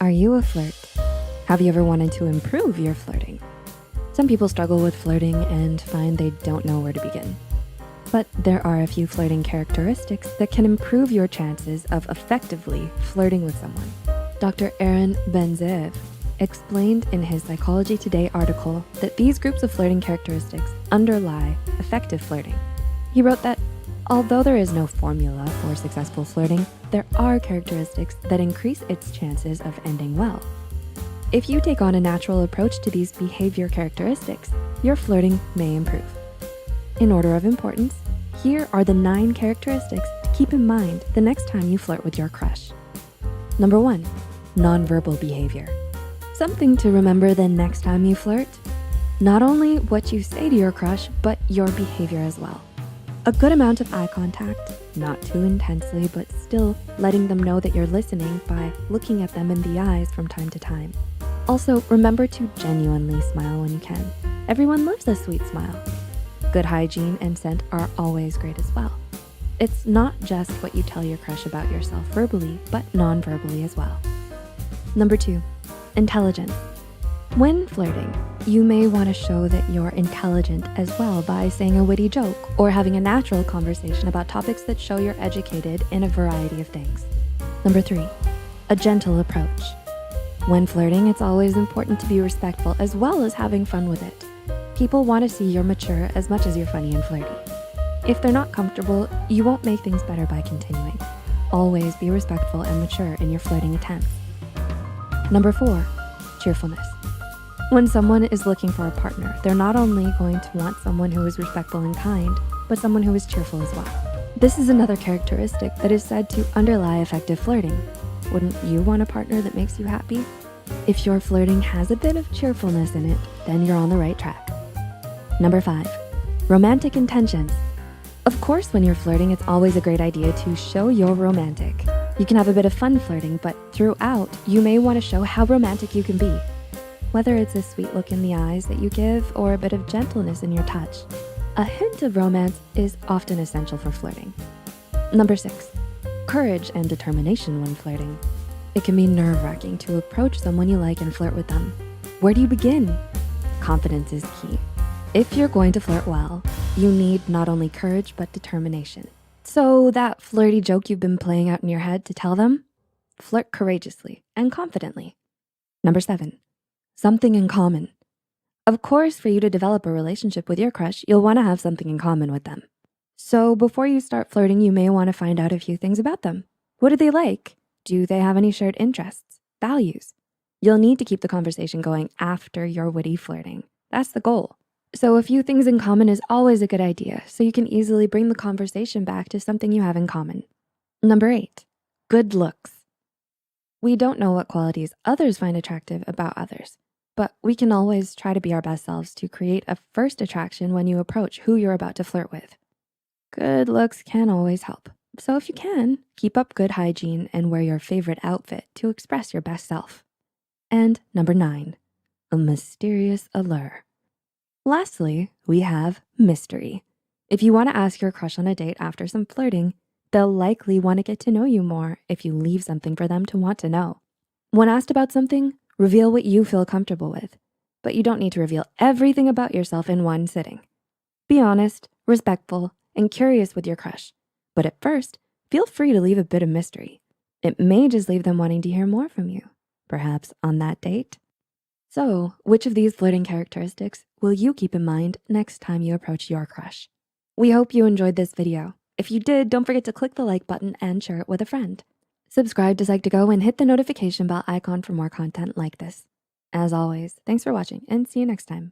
Are you a flirt? Have you ever wanted to improve your flirting? Some people struggle with flirting and find they don't know where to begin. But there are a few flirting characteristics that can improve your chances of effectively flirting with someone. Dr. Aaron Benzeev explained in his Psychology Today article that these groups of flirting characteristics underlie effective flirting. He wrote that although there is no formula for successful flirting, there are characteristics that increase its chances of ending well. If you take on a natural approach to these behavior characteristics, your flirting may improve. In order of importance, here are the 9 characteristics to keep in mind the next time you flirt with your crush. Number 1, nonverbal behavior. Something to remember the next time you flirt: not only what you say to your crush, but your behavior as well. A good amount of eye contact, not too intensely, but still letting them know that you're listening by looking at them in the eyes from time to time. Also, remember to genuinely smile when you can. Everyone loves a sweet smile. Good hygiene and scent are always great as well. It's not just what you tell your crush about yourself verbally, but non-verbally as well. Number 2, intelligence. When flirting, you may want to show that you're intelligent as well by saying a witty joke or having a natural conversation about topics that show you're educated in a variety of things. Number 3, a gentle approach. When flirting, it's always important to be respectful as well as having fun with it. People want to see you're mature as much as you're funny and flirty. If they're not comfortable, you won't make things better by continuing. Always be respectful and mature in your flirting attempts. Number 4, cheerfulness. When someone is looking for a partner, they're not only going to want someone who is respectful and kind, but someone who is cheerful as well. This is another characteristic that is said to underlie effective flirting. Wouldn't you want a partner that makes you happy? If your flirting has a bit of cheerfulness in it, then you're on the right track. Number 5, romantic intentions. Of course, when you're flirting, it's always a great idea to show you're romantic. You can have a bit of fun flirting, but throughout, you may want to show how romantic you can be. Whether it's a sweet look in the eyes that you give or a bit of gentleness in your touch, a hint of romance is often essential for flirting. Number 6, courage and determination when flirting. It can be nerve-wracking to approach someone you like and flirt with them. Where do you begin? Confidence is key. If you're going to flirt well, you need not only courage, but determination. So that flirty joke you've been playing out in your head to tell them, flirt courageously and confidently. Number 7, something in common. Of course, for you to develop a relationship with your crush, you'll want to have something in common with them. So before you start flirting, you may want to find out a few things about them. What do they like? Do they have any shared interests, values? You'll need to keep the conversation going after your witty flirting. That's the goal. So a few things in common is always a good idea, so you can easily bring the conversation back to something you have in common. Number 8, good looks. We don't know what qualities others find attractive about others, but we can always try to be our best selves to create a first attraction when you approach who you're about to flirt with. Good looks can always help. So if you can, keep up good hygiene and wear your favorite outfit to express your best self. And number 9, a mysterious allure. Lastly, we have mystery. If you want to ask your crush on a date after some flirting, they'll likely want to get to know you more if you leave something for them to want to know. When asked about something, reveal what you feel comfortable with, but you don't need to reveal everything about yourself in one sitting. Be honest, respectful, and curious with your crush. But at first, feel free to leave a bit of mystery. It may just leave them wanting to hear more from you, perhaps on that date. So, which of these flirting characteristics will you keep in mind next time you approach your crush? We hope you enjoyed this video. If you did, don't forget to click the like button and share it with a friend. Subscribe to Psych2Go and hit the notification bell icon for more content like this. As always, thanks for watching and see you next time.